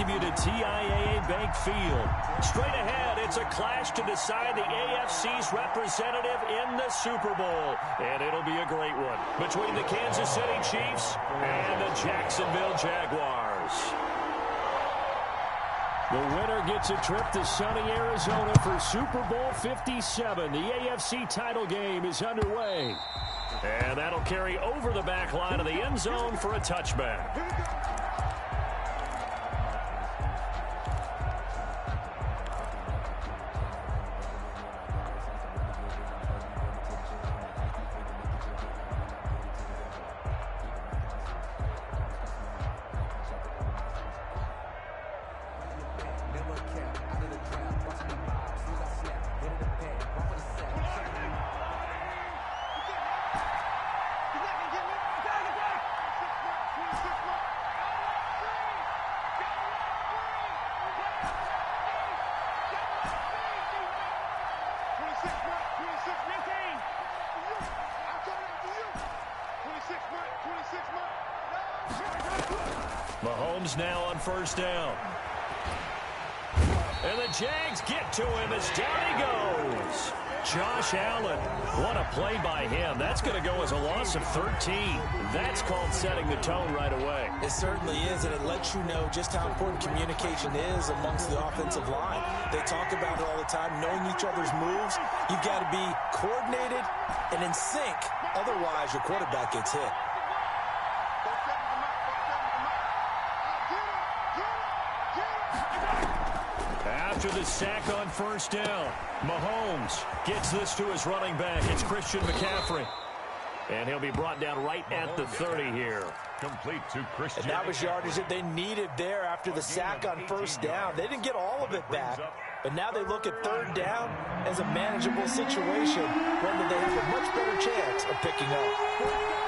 welcome you to TIAA Bank Field. Straight ahead, it's a clash to decide the AFC's representative in the Super Bowl. And it'll be a great one between the Kansas City Chiefs and the Jacksonville Jaguars. The winner gets a trip to sunny Arizona for Super Bowl 57. The AFC title game is underway. And that'll carry over the back line of the end zone for a touchback. Mahomes now on first down. And the Jags get to him as down he goes. Josh Allen, what a play by him. That's going to go as a loss of 13. That's called setting the tone right away. It certainly is, and it lets you know just how important communication is amongst the offensive line. They talk about it all the time, knowing each other's moves. You've got to be coordinated and in sync. Otherwise, your quarterback gets hit. After the sack on first down, Mahomes gets this to his running back. It's Christian McCaffrey. And he'll be brought down right at the 30 here. Complete to Christian. And that was yardage that they needed there after the sack on first down. They didn't get all of it back, but now they look at third down as a manageable situation, whether they have a much better chance of picking up.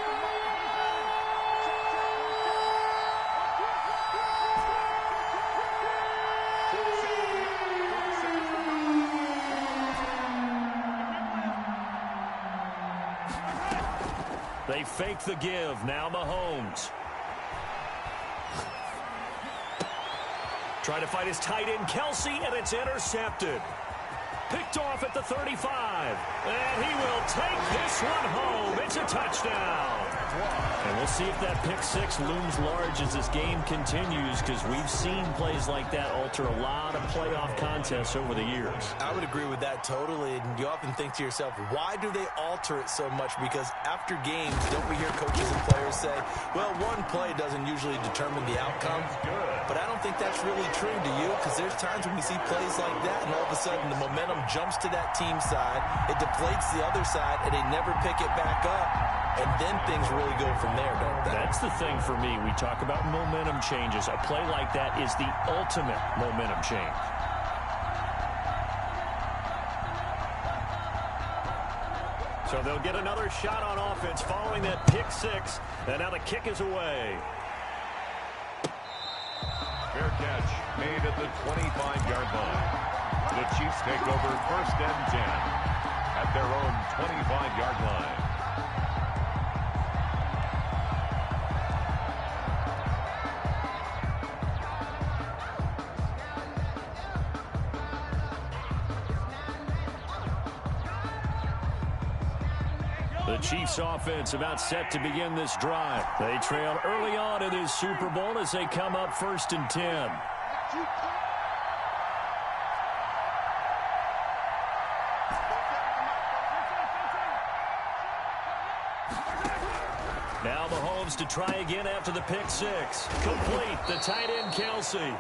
They fake the give. Now Mahomes. Trying to fight his tight end, Kelsey, and it's intercepted. Picked off at the 35. And he will take this one home. It's a touchdown. And we'll see if that pick six looms large as this game continues, because we've seen plays like that alter a lot of playoff contests over the years. I would agree with that totally. And you often think to yourself, why do they alter it so much? Because after games, don't we hear coaches and players say, well, one play doesn't usually determine the outcome. But I don't think that's really true, do you? Because there's times when we see plays like that, and all of a sudden the momentum jumps to that team side, it deflates the other side, and they never pick it back up. And then things really go from there, don't they? That's the thing for me. We talk about momentum changes. A play like that is the ultimate momentum change. So they'll get another shot on offense following that pick six. And now the kick is away. Fair catch made at the 25-yard line. The Chiefs take over first and 10 at their own 25-yard line. The Chiefs offense about set to begin this drive. They trail early on in this Super Bowl as they come up first and 10. Now Mahomes to try again after the pick six. Complete, the tight end Kelsey.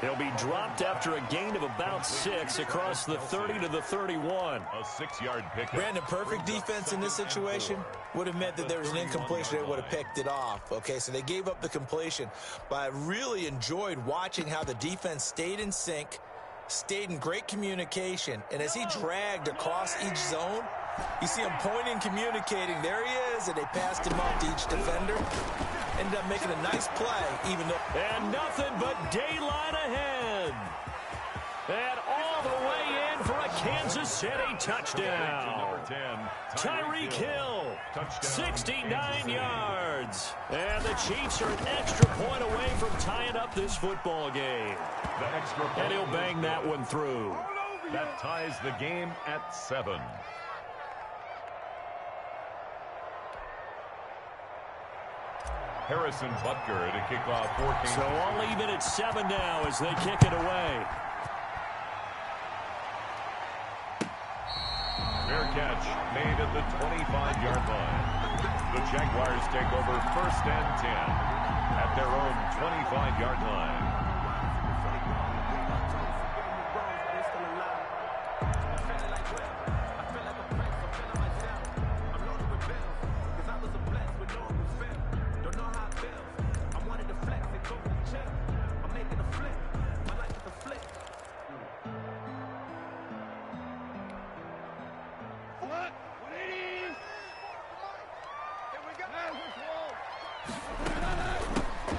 He'll be dropped after a gain of about 6 across the 30 to the 31. A 6-yard pickup. Brandon, perfect defense in this situation would have meant that there was an incompletion. They would have picked it off. Okay, so they gave up the completion. But I really enjoyed watching how the defense stayed in sync, stayed in great communication. And as he dragged across each zone, you see him pointing, communicating. There he is, and they passed him off to each defender. Ended up making a nice play, even though... And nothing but daylight ahead. And all the way in for a Kansas catches and a touchdown. Tyreek Hill, 69 yards. And the Chiefs are an extra point away from tying up this football game. And he'll bang that one through. That ties the game at 7. Harrison Butker to kick off 14. So all even at 7 now as they kick it away. Fair catch made at the 25-yard line. The Jaguars take over 1st and 10 at their own 25-yard line.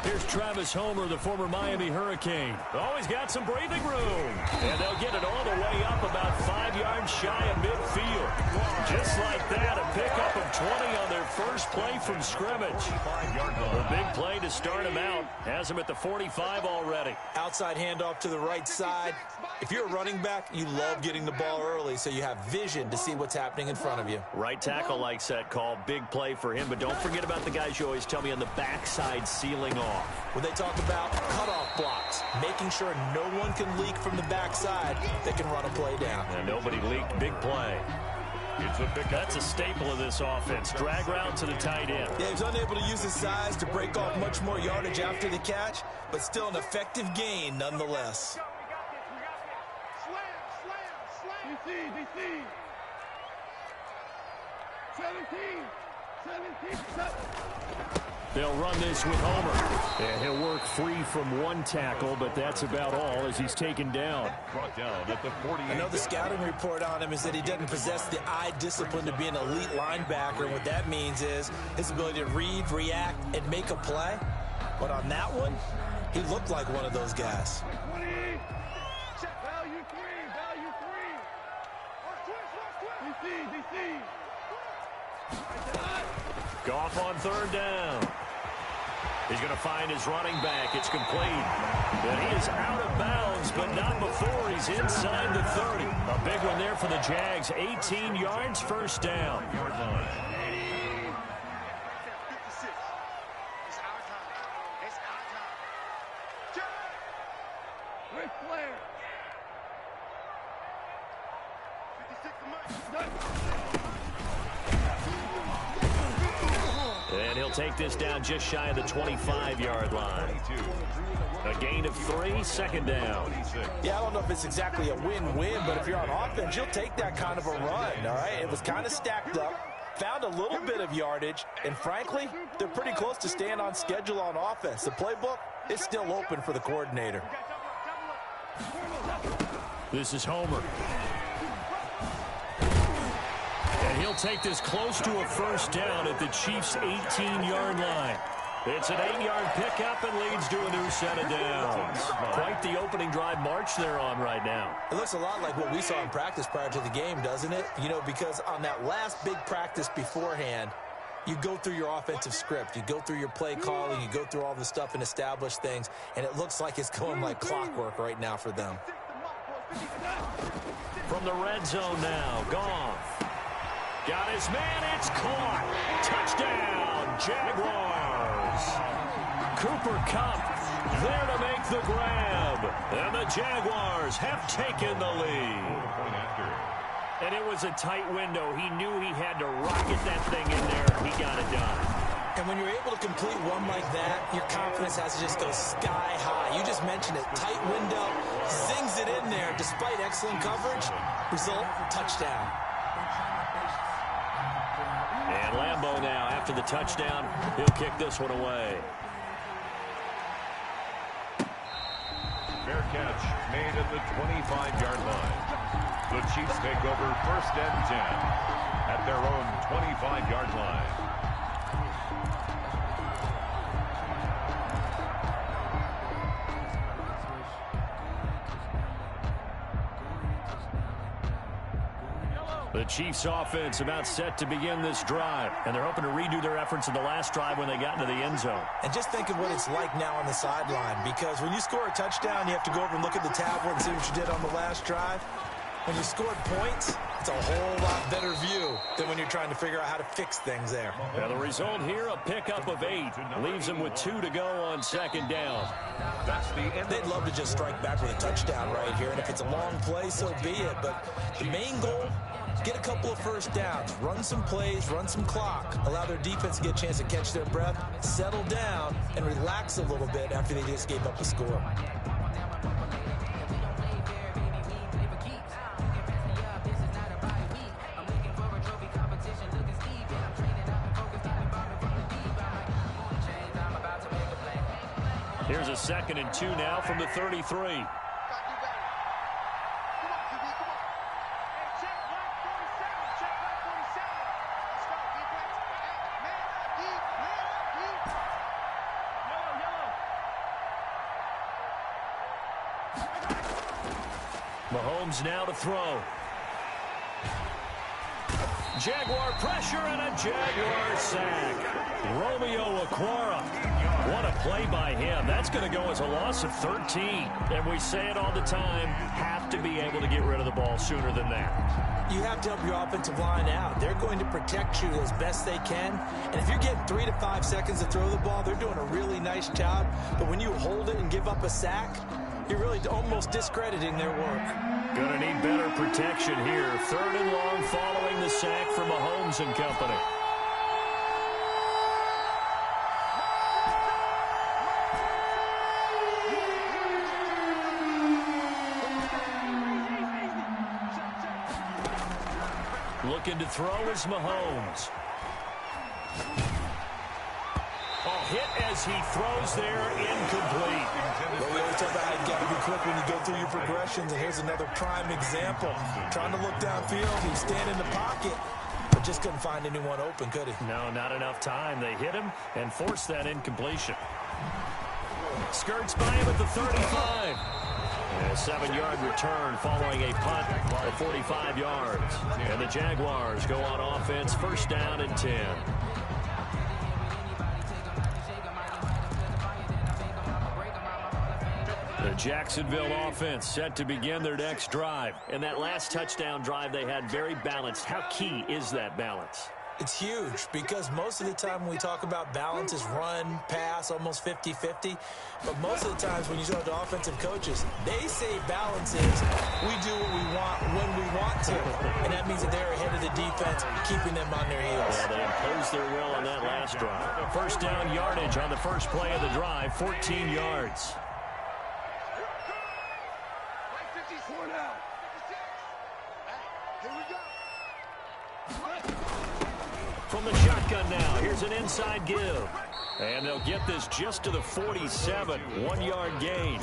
Here's Travis Homer, the former Miami Hurricane. Always got some breathing room. And they'll get it all the way up about 5 yards shy of midfield. Just like that, a pickup of 20 on their first play from scrimmage. A big play to start him out. Has him at the 45 already. Outside handoff to the right side. If you're a running back, you love getting the ball early so you have vision to see what's happening in front of you. Right tackle likes that call. Big play for him. But don't forget about the guys you always tell me on the backside sealing off. When they talk about cutoff blocks, making sure no one can leak from the backside, they can run a play down. And nobody leaked. Big play. That's a staple of this offense. Drag route to the tight end. Yeah, he's unable to use his size to break off much more yardage after the catch, but still an effective gain nonetheless. DC. 17. They'll run this with Homer. And he'll work free from one tackle, but that's about all as he's taken down. Brought down at the 48. Another scouting report on him is that he doesn't possess the eye discipline to be an elite linebacker. What that means is his ability to read, react, and make a play. But on that one, he looked like one of those guys. Value three. DC. Goff on 3rd down. He's going to find his running back. It's complete. And he is out of bounds, but not before he's inside the 30. A big one there for the Jags. 18 yards, 1st down. And he'll take this down just shy of the 25-yard line. A gain of 3, 2nd down. Yeah, I don't know if it's exactly a win-win, but if you're on offense, you'll take that kind of a run, all right? It was kind of stacked up, found a little bit of yardage, and frankly, they're pretty close to staying on schedule on offense. The playbook is still open for the coordinator. This is Homer. And he'll take this close to a 1st down at the Chiefs' 18-yard line. It's an 8-yard pickup and leads to a new set of downs. Quite the opening drive march they're on right now. It looks a lot like what we saw in practice prior to the game, doesn't it? You know, because on that last big practice beforehand, you go through your offensive script. You go through your play calling. You go through all the stuff and establish things. And it looks like it's going like clockwork right now for them. From the red zone now, Goff. Got his man, it's caught. Touchdown, Jaguars. Cooper Kupp there to make the grab. And the Jaguars have taken the lead. And it was a tight window. He knew he had to rocket that thing in there. He got it done. And when you're able to complete one like that, your confidence has to just go sky high. You just mentioned it. Tight window, zings it in there despite excellent coverage. Result, touchdown. And Lambeau now, after the touchdown, he'll kick this one away. Fair catch made at the 25-yard line. The Chiefs take over 1st and 10 at their own 25-yard line. The Chiefs offense about set to begin this drive, and they're hoping to redo their efforts in the last drive when they got into the end zone. And just think of what it's like now on the sideline, because when you score a touchdown, you have to go over and look at the tablet and see what you did on the last drive. When you scored points, it's a whole lot better view than when you're trying to figure out how to fix things there. Now the result here, a pickup of 8. Leaves them with 2 to go on second down. That's the end. They'd love to just strike back with a touchdown right here, and if it's a long play, so be it. But the main goal, get a couple of first downs, run some plays, run some clock, allow their defense to get a chance to catch their breath, settle down, and relax a little bit after they just gave up a score. Here's a 2nd and 2 now from the 33. Mahomes now to throw. Jaguar pressure and a Jaguar sack. Romeo Okwara. What a play by him. That's going to go as a loss of 13. And we say it all the time, have to be able to get rid of the ball sooner than that. You have to help your offensive line out. They're going to protect you as best they can. And if you're getting 3 to 5 seconds to throw the ball, they're doing a really nice job. But when you hold it and give up a sack, you're really almost discrediting their work. Going to need better protection here. 3rd and long following the sack from Mahomes and company. Looking to throw is Mahomes. Hit as he throws there, incomplete. Well, we always talk about how you got to be quick when you go through your progressions, and here's another prime example. Trying to look downfield, he was standing in the pocket, but just couldn't find anyone open, could he? No, not enough time. They hit him and forced that incompletion. Skirts by him at the 35. And a 7-yard return following a punt of 45 yards. And the Jaguars go on offense, 1st down and 10. The Jacksonville offense set to begin their next drive. And that last touchdown drive they had very balanced. How key is that balance? It's huge, because most of the time when we talk about balance is run, pass, almost 50-50. But most of the times when you talk to offensive coaches, they say balance is we do what we want when we want to. And that means that they're ahead of the defense, keeping them on their heels. Yeah, they imposed their will on that last drive. 1st down yardage on the first play of the drive, 14 yards. From the shotgun now, here's an inside give. And they'll get this just to the 47, 1-yard gain.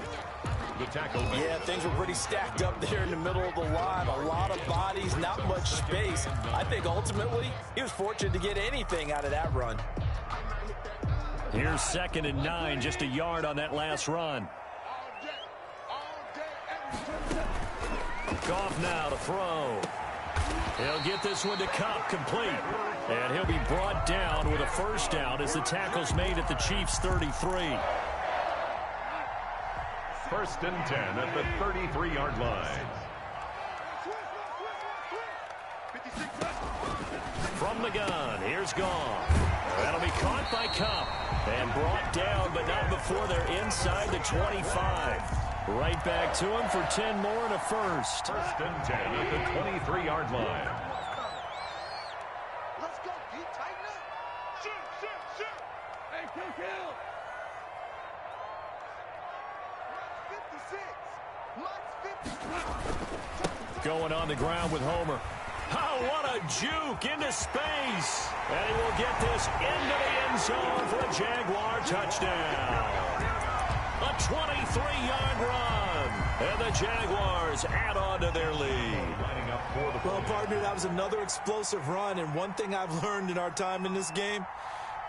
The tackle. Yeah, things were pretty stacked up there in the middle of the line. A lot of bodies, not much space. I think ultimately he was fortunate to get anything out of that run. Here's 2nd and 9, just a yard on that last run. Goff now to throw. He'll get this one to Cup, complete. And he'll be brought down with a 1st down as the tackle's made at the Chiefs' 33. 1st and 10 at the 33-yard line. From the gun, here's Goff. That'll be caught by Cup and brought down, but not before they're inside the 25. Right back to him for 10 more and a 1st. 1st and 10 at the 23-yard line. Let's go, deep, tighten up. Shoot. Hey, kill. Going on the ground with Homer. Oh, what a juke into space. And he will get this into the end zone for a Jaguar touchdown. A 23-yard run. And the Jaguars add on to their lead. Well, partner, that was another explosive run. And one thing I've learned in our time in this game,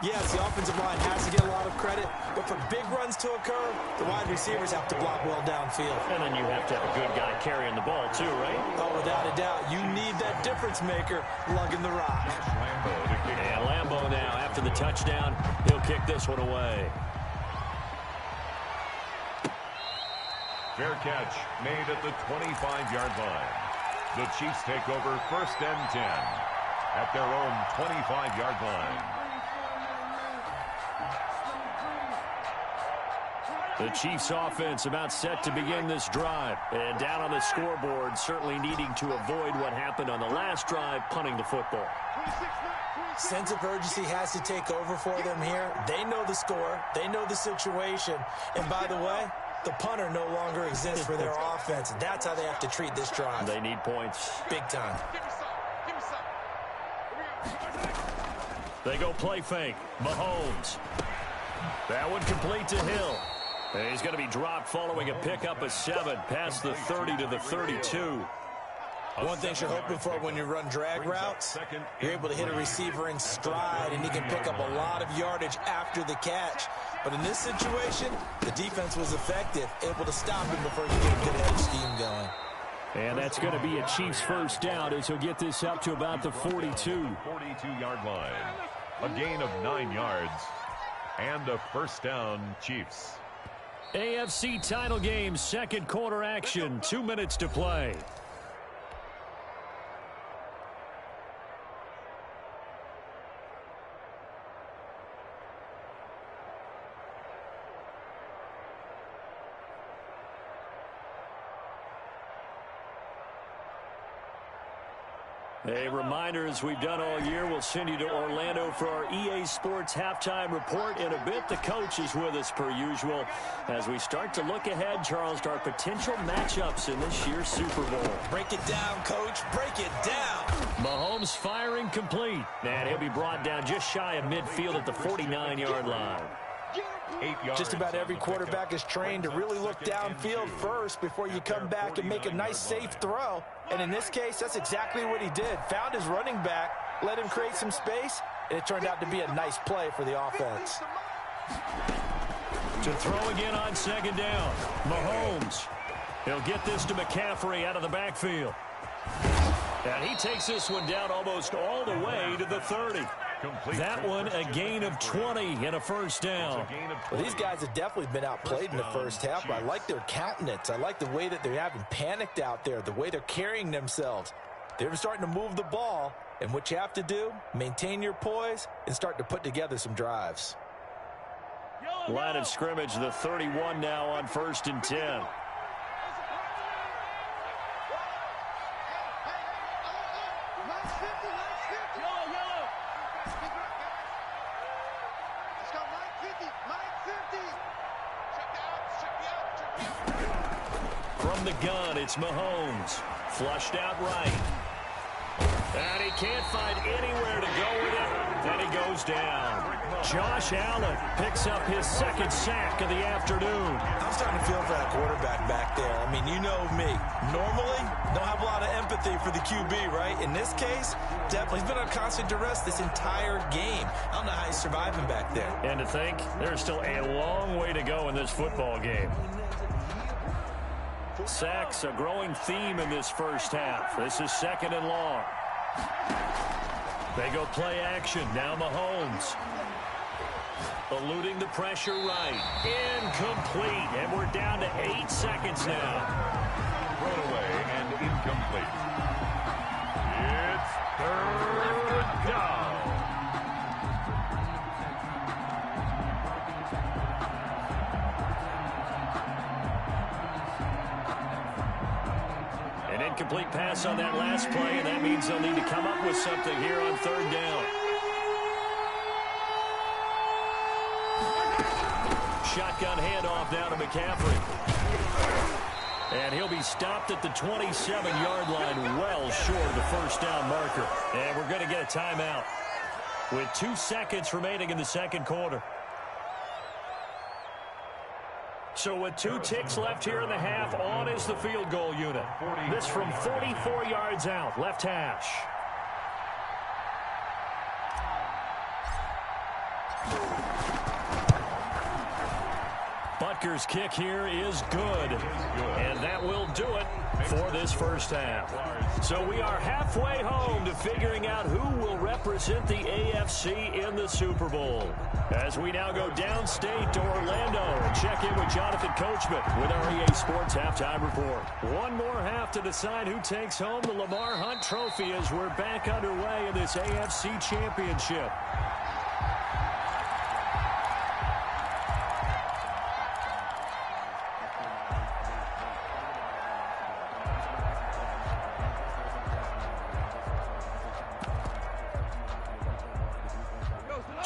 Yes, the offensive line has to get a lot of credit, but for big runs to occur, the wide receivers have to block well downfield. And then you have to have a good guy carrying the ball too, right? Oh, without a doubt. You need that difference maker lugging the rock. And Lambo now, after the touchdown, he'll kick this one away. Fair catch made at the 25-yard line. The Chiefs take over 1st and 10 at their own 25-yard line. The Chiefs offense about set to begin this drive. And down on the scoreboard, certainly needing to avoid what happened on the last drive, punting the football. Sense of urgency has to take over for them here. They know the score. They know the situation. And by the way, the punter no longer exists for their offense. That's how they have to treat this drive. They need points. Big time. They go play fake. Mahomes. That one complete to Hill. And he's going to be dropped following a pickup of 7 past the 30 to the 32. One thing you're hoping for when you run drag routes, you're able to hit a receiver in stride, and he can pick up a lot of yardage after the catch. But in this situation, the defense was effective, able to stop him before he could get a good edge scheme going. And that's going to be a Chiefs first down as he'll get this up to about the 42. 42-yard line. A gain of 9 yards. And a first down, Chiefs. AFC title game, second quarter action, 2 minutes to play. A reminder, as we've done all year, we'll send you to Orlando for our EA Sports halftime report. In a bit, the coach is with us per usual as we start to look ahead, Charles, to our potential matchups in this year's Super Bowl. Break it down, Coach. Break it down. Mahomes firing complete. And he'll be brought down just shy of midfield at the 49-yard line. 8 yards. Just about every quarterback is trained to really look downfield first before you come back and make a nice, safe throw. And in this case, that's exactly what he did. Found his running back, let him create some space, and it turned out to be a nice play for the offense. To throw again on second down, Mahomes. He'll get this to McCaffrey out of the backfield. And he takes this one down almost all the way to the 30. That one a gain of 20 and a first down. Well, these guys have definitely been outplayed in the first half, but I like their countenance. I like the way that they haven't panicked out there, the way they're carrying themselves. They're starting to move the ball, and what you have to do, maintain your poise and start to put together some drives. Line of scrimmage, the 31 now on 1st and 10. From the gun, it's Mahomes. Flushed out right. And he can't find anywhere to go with it. Then he goes down. Josh Allen picks up his second sack of the afternoon. I'm starting to feel for that quarterback back there. I mean, you know me. Normally, don't have a lot of empathy for the QB, right? In this case, definitely he's been on constant duress this entire game. I don't know how he's surviving back there. And to think, there's still a long way to go in this football game. Sacks, a growing theme in this first half. This is second and long. They go play action. Now Mahomes. Eluding the pressure right. Incomplete. And we're down to 8 seconds now. Thrown away and incomplete. It's third down. An incomplete pass on that last play, and that means they'll need to come up with something here on third down. Shotgun handoff now to McCaffrey. And he'll be stopped at the 27-yard line, well short of the first down marker. And we're going to get a timeout with 2 seconds remaining in the second quarter. So with 2 ticks left here in the half, on is the field goal unit. This from 44 yards out, left hash. Butker's kick here is good. And that will do it for this first half. So we are halfway home to figuring out who will represent the AFC in the Super Bowl. As we now go downstate to Orlando and check in with Jonathan Coachman with our EA Sports Halftime Report. One more half to decide who takes home the Lamar Hunt Trophy as we're back underway in this AFC Championship.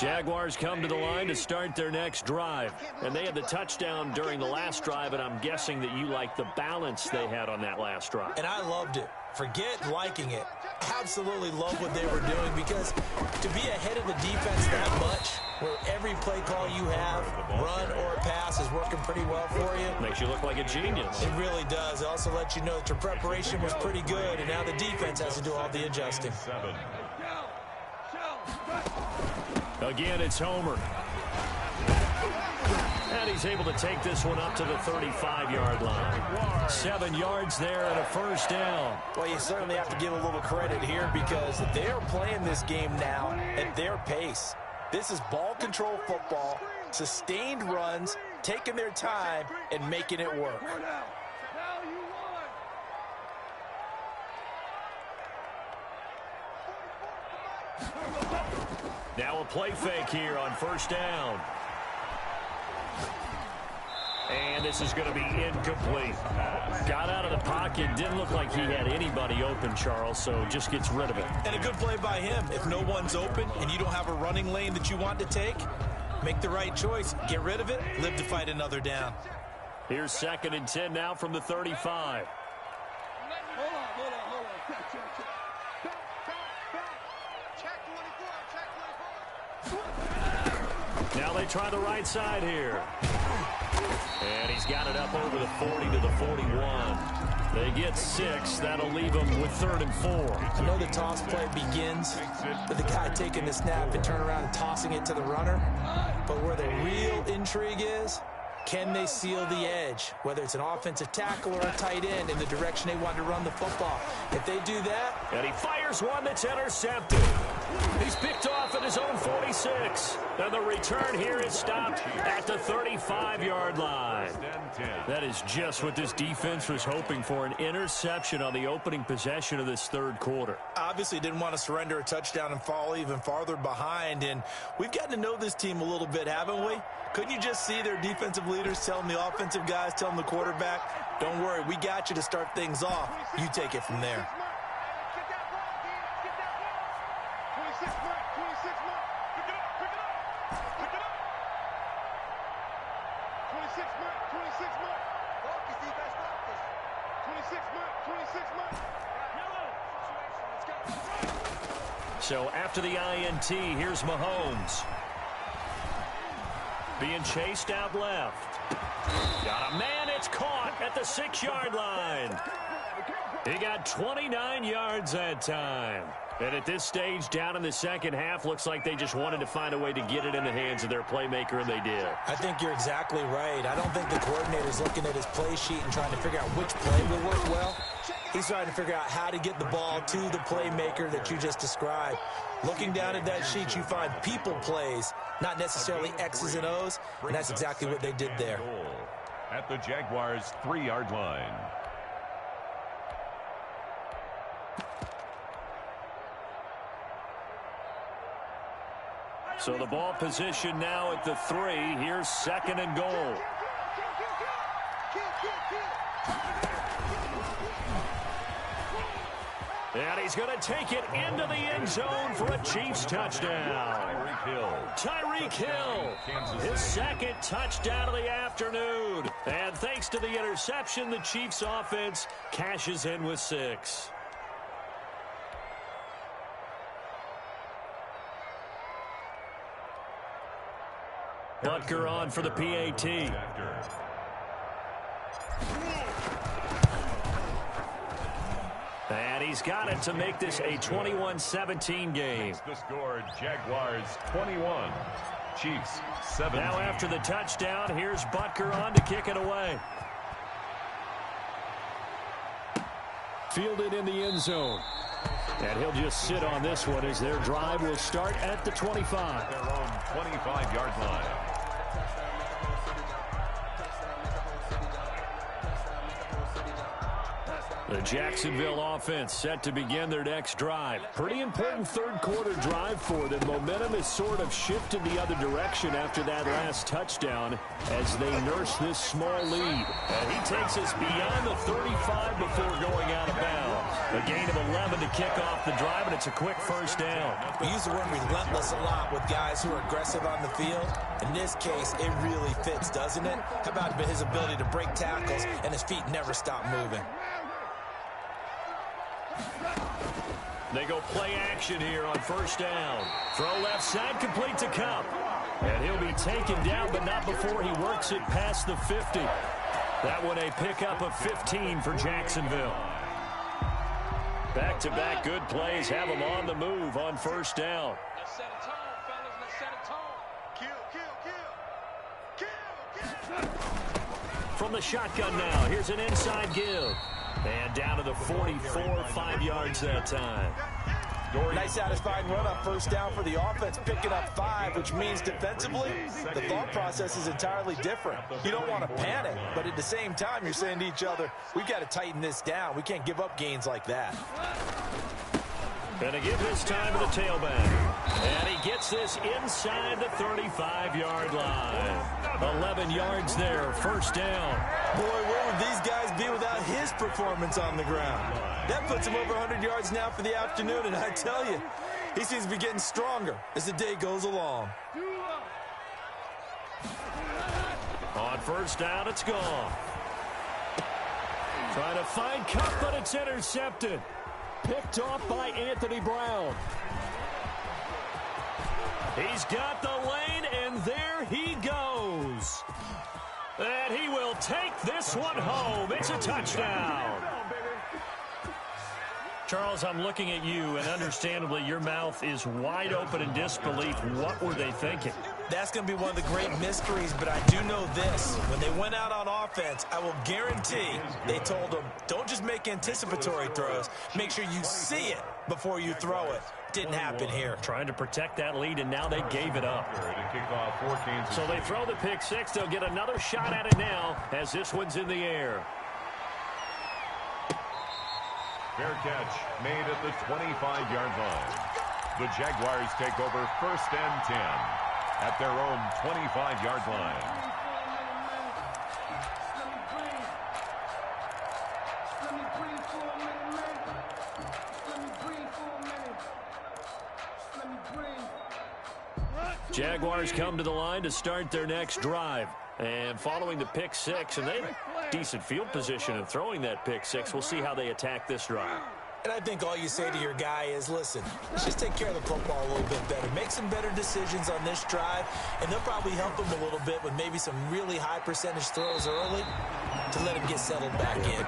Jaguars come to the line to start their next drive. And they had the touchdown during the last drive, and I'm guessing that you like the balance they had on that last drive. And I loved it. Forget liking it. Absolutely love what they were doing, because to be ahead of the defense that much, where every play call you have, run or pass, is working pretty well for you. Makes you look like a genius. It really does. It also lets you know that your preparation was pretty good, and now the defense has to do all the adjusting. Again, it's Homer. And he's able to take this one up to the 35-yard line. 7 yards there and a first down. Well, you certainly have to give a little credit here, because they're playing this game now at their pace. This is ball control football, sustained runs, taking their time, and making it work. Now a play fake here on first down. And this is going to be incomplete. Got out of the pocket. Didn't look like he had anybody open, Charles, so just gets rid of it. And a good play by him. If no one's open and you don't have a running lane that you want to take, make the right choice. Get rid of it. Live to fight another down. Here's 2nd and 10 now from the 35. Hold on. Check 24. Now they try the right side here. And he's got it up over the 40 to the 41. They get 6. That'll leave them with 3rd and 4. I know the toss play begins with the guy taking the snap and turn around and tossing it to the runner. But where the real intrigue is, can they seal the edge, whether it's an offensive tackle or a tight end, in the direction they want to run the football? If they do that... And he fires one that's intercepted. He's picked off at his own 46. And the return here is stopped at the 35-yard line. That is just what this defense was hoping for, an interception on the opening possession of this third quarter. Obviously didn't want to surrender a touchdown and fall even farther behind. And we've gotten to know this team a little bit, haven't we? Couldn't you just see their defensive leaders telling the offensive guys, telling the quarterback, don't worry, we got you to start things off. You take it from there. So after the INT, here's Mahomes. Being chased out left. Got a man, it's caught at the 6-yard line. He got 29 yards that time. And at this stage, down in the second half, looks like they just wanted to find a way to get it in the hands of their playmaker, and they did. I think you're exactly right. I don't think the coordinator's looking at his play sheet and trying to figure out which play will work well. He's trying to figure out how to get the ball to the playmaker that you just described. Looking down at that sheet, you find people plays, not necessarily X's and O's, and that's exactly what they did there. At the Jaguars' 3-yard line. So the ball position now at the 3. Here's 2nd and goal. And he's going to take it into the end zone for a Chiefs touchdown. Tyreek Hill, his 2nd touchdown of the afternoon. And thanks to the interception, the Chiefs offense cashes in with 6. Butker on for the PAT. And he's got it to make this a 21-17 game. The score, Jaguars 21, Chiefs 7. Now after the touchdown, here's Butker on to kick it away. Fielded in the end zone. And he'll just sit on this one as their drive will start at the 25. Their own 25-yard line. The Jacksonville offense set to begin their next drive. Pretty important third-quarter drive for them. Momentum has sort of shifted the other direction after that last touchdown as they nurse this small lead. And he takes us beyond the 35 before going out of bounds. A gain of 11 to kick off the drive, and it's a quick first down. We use the word relentless a lot with guys who are aggressive on the field. In this case, it really fits, doesn't it? How about his ability to break tackles and his feet never stop moving? They go play action here on first down. Throw left side, complete to Cup. And he'll be taken down, but not before he works it past the 50. That one a pickup of 15 for Jacksonville. Back-to-back good plays have them on the move on first down. Let's set a tone, fellas. Let's set a tone. Kill. From the shotgun now, here's an inside give. And down to the 44, 5 yards that time. Nice satisfying run on first down for the offense, picking up 5, which means defensively, the thought process is entirely different. You don't want to panic, but at the same time, you're saying to each other, we've got to tighten this down. We can't give up gains like that. Gonna give this time to the tailback. And he gets this inside the 35-yard line. 11 yards there, first down. Boy, where would these guys be without his performance on the ground? That puts him over 100 yards now for the afternoon, and I tell you, he seems to be getting stronger as the day goes along. On first down, it's gone. Trying to find Cup, but it's intercepted. Picked off by Anthony Brown. He's got the lane, and there he goes. And he will take this one home. It's a touchdown. Charles, I'm looking at you, and understandably, your mouth is wide open in disbelief. What were they thinking? That's going to be one of the great mysteries, but I do know this. When they went out on offense, I will guarantee they told them, don't just make anticipatory throws. Make sure you see it before you throw it. Didn't happen here. Trying to protect that lead, and now they gave it up. So they throw the pick six. They'll get another shot at it now as this one's in the air. Fair catch made at the 25-yard line. The Jaguars take over first and 10 at their own 25-yard line. Jaguars come to the line to start their next drive. And following the pick six, and they have decent field position in throwing that pick six. We'll see how they attack this drive. And I think all you say to your guy is, listen, let's just take care of the football a little bit better. Make some better decisions on this drive, and they'll probably help him a little bit with maybe some really high percentage throws early to let him get settled back in.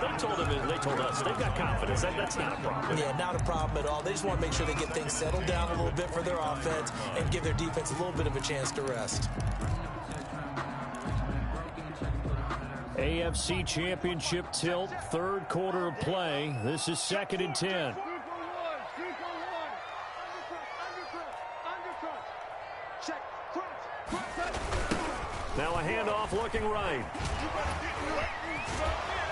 They told us they've got confidence. That's not a problem. Yeah, not a problem at all. They just want to make sure they get things settled down a little bit for their offense and give their defense a little bit of a chance to rest. AFC Championship tilt, third quarter of play. This is 2nd and 10. Now a handoff looking right.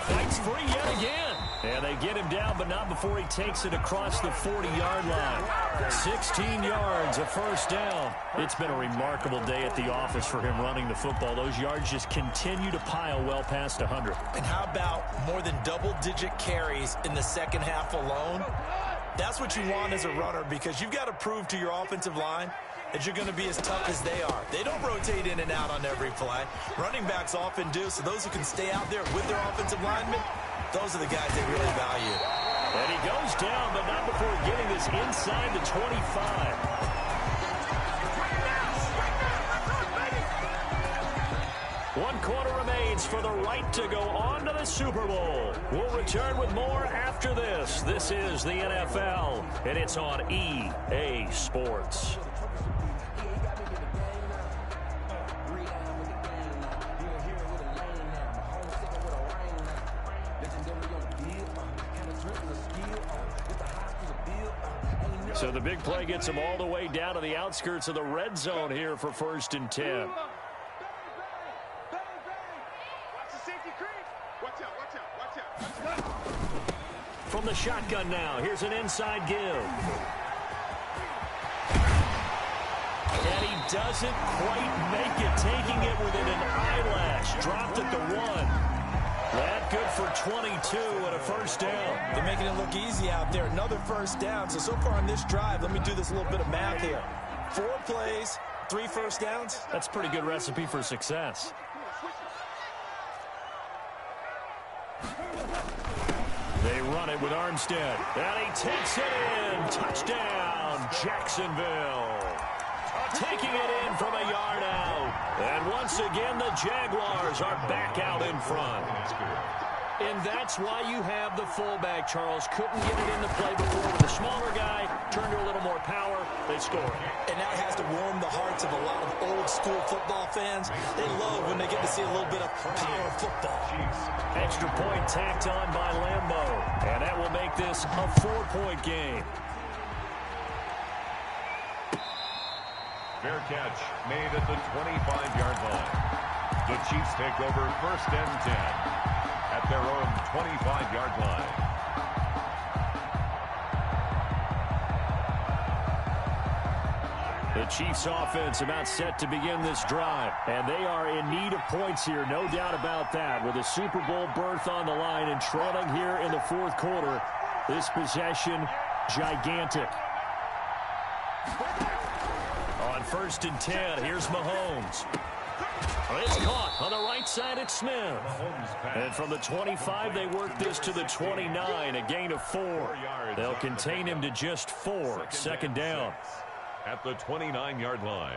Fights free yet again. And they get him down, but not before he takes it across the 40-yard line. 16 yards, a first down. It's been a remarkable day at the office for him running the football. Those yards just continue to pile well past 100. And how about more than double-digit carries in the second half alone? That's what you want as a runner, because you've got to prove to your offensive line that you're going to be as tough as they are. They don't rotate in and out on every play. Running backs often do, so those who can stay out there with their offensive linemen, those are the guys they really value. And he goes down, but not before getting this inside the 25. One quarter remains for the right to go on to the Super Bowl. We'll return with more after this. This is the NFL, and it's on EA Sports. So the big play gets him all the way down to the outskirts of the red zone here for 1st and 10. From the shotgun now, here's an inside give. And he doesn't quite make it, taking it within an eyelash. Dropped at the 1. That good for 22 and a 1st down. They're making it look easy out there. Another 1st down. So far on this drive, let me do this little bit of math here. 4 plays, 3 1st downs. That's a pretty good recipe for success. They run it with Armstead. And he takes it in. Touchdown, Jacksonville. Taking it in from a yard out. And once again, the Jaguars are back out in front. And that's why you have the fullback, Charles. Couldn't get it into play before with the smaller guy. Turned to a little more power. They score. And that has to warm the hearts of a lot of old-school football fans. They love when they get to see a little bit of power football. Extra point tacked on by Lambo. And that will make this a 4-point game. Fair catch made at the 25-yard line. The Chiefs take over 1st and 10 at their own 25-yard line. The Chiefs offense about set to begin this drive. And they are in need of points here, no doubt about that. With a Super Bowl berth on the line and trailing here in the 4th quarter. This possession, gigantic. On 1st and 10, here's Mahomes. It's caught on the right side. It's Smith. And from the 25, they work this to the 29, a gain of 4. They'll contain him to just 4. 2nd down. At the 29-yard line.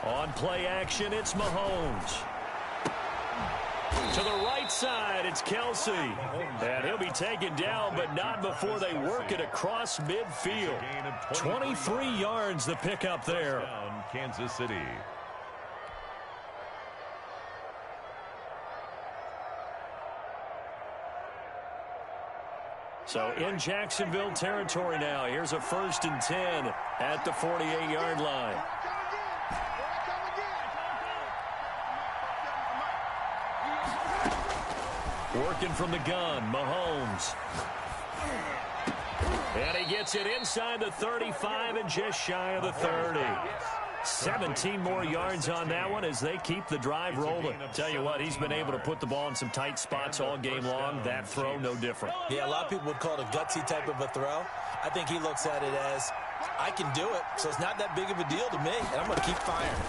On play action, it's Mahomes. To the right side, it's Kelsey. And he'll be taken down, but not before they work it across midfield. 23 yards the pickup there. Kansas City. So in Jacksonville territory now. Here's a 1st and 10 at the 48-yard line. Working from the gun, Mahomes. And he gets it inside the 35 and just shy of the 30. 17 more yards on that one as they keep the drive rolling. Tell you what, he's been able to put the ball in some tight spots all game long. That throw, no different. Yeah, a lot of people would call it a gutsy type of a throw. I think he looks at it as, I can do it, so it's not that big of a deal to me, and I'm going to keep firing.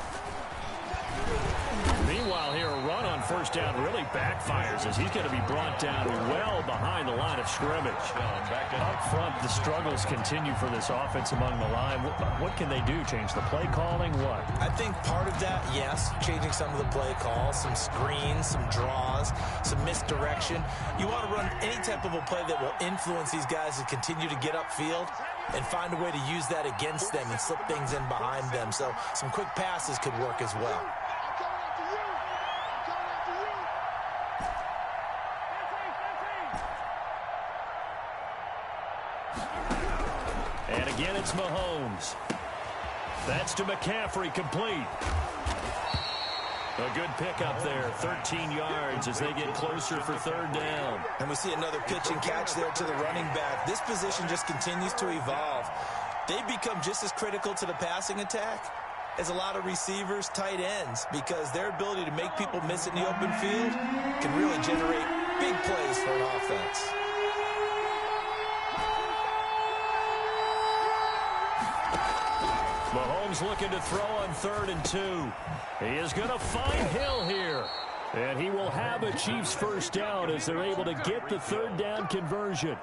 Meanwhile, here, a run on 1st down really backfires as he's going to be brought down well behind the line of scrimmage. Up front, the struggles continue for this offense among the line. What can they do? Change the play calling? What? I think part of that, yes, changing some of the play calls, some screens, some draws, some misdirection. You want to run any type of a play that will influence these guys to continue to get upfield and find a way to use that against them and slip things in behind them. So some quick passes could work as well. And again, it's Mahomes. That's to McCaffrey, complete. A good pickup there, 13 yards as they get closer for 3rd down. And we see another pitch and catch there to the running back. This position just continues to evolve. They become just as critical to the passing attack as a lot of receivers, tight ends, because their ability to make people miss in the open field can really generate big plays for an offense. Mahomes looking to throw on 3rd and 2. He is going to find Hill here. And he will have a Chiefs 1st down as they're able to get the 3rd down conversion.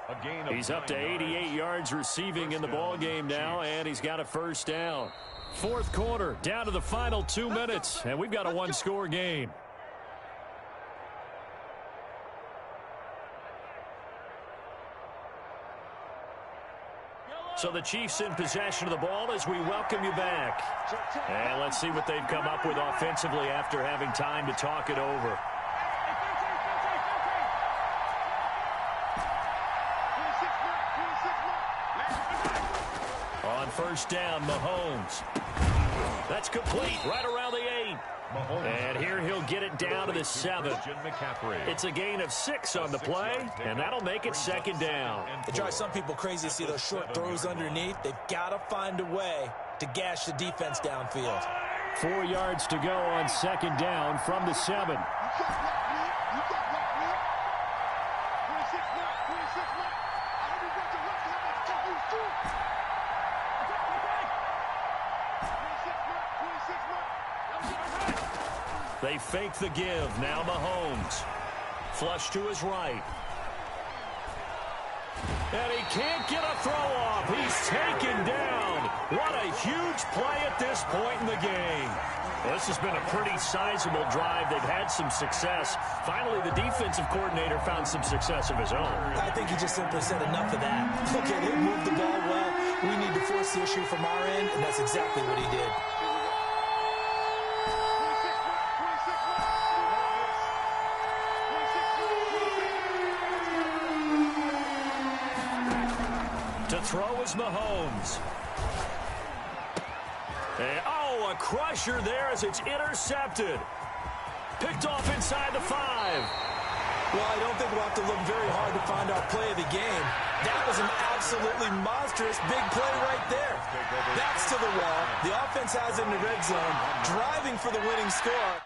He's up to 88 yards receiving in the ballgame now, and he's got a 1st down. 4th quarter, down to the final 2 minutes, and we've got a 1-score game. So the Chiefs in possession of the ball as we welcome you back. And let's see what they've come up with offensively after having time to talk it over. On first down, Mahomes. That's complete right around the 8. And here he'll get it down to the 7. It's a gain of 6 on the play, and that'll make it second down. It drives some people crazy to see those short throws underneath. They've got to find a way to gash the defense downfield. 4 yards to go on second down from the 7. They fake the give. Now Mahomes. Flush to his right. And he can't get a throw off. He's taken down. What a huge play at this point in the game. Well, this has been a pretty sizable drive. They've had some success. Finally, the defensive coordinator found some success of his own. I think he just simply said enough of that. Look at him move the ball well. We need to force the issue from our end, and that's exactly what he did. To throw is Mahomes. And, oh, a crusher there as it's intercepted. Picked off inside the 5. Well, I don't think we'll have to look very hard to find our play of the game. That was an absolutely monstrous big play right there. That's to the wall. The offense has it in the red zone, driving for the winning score.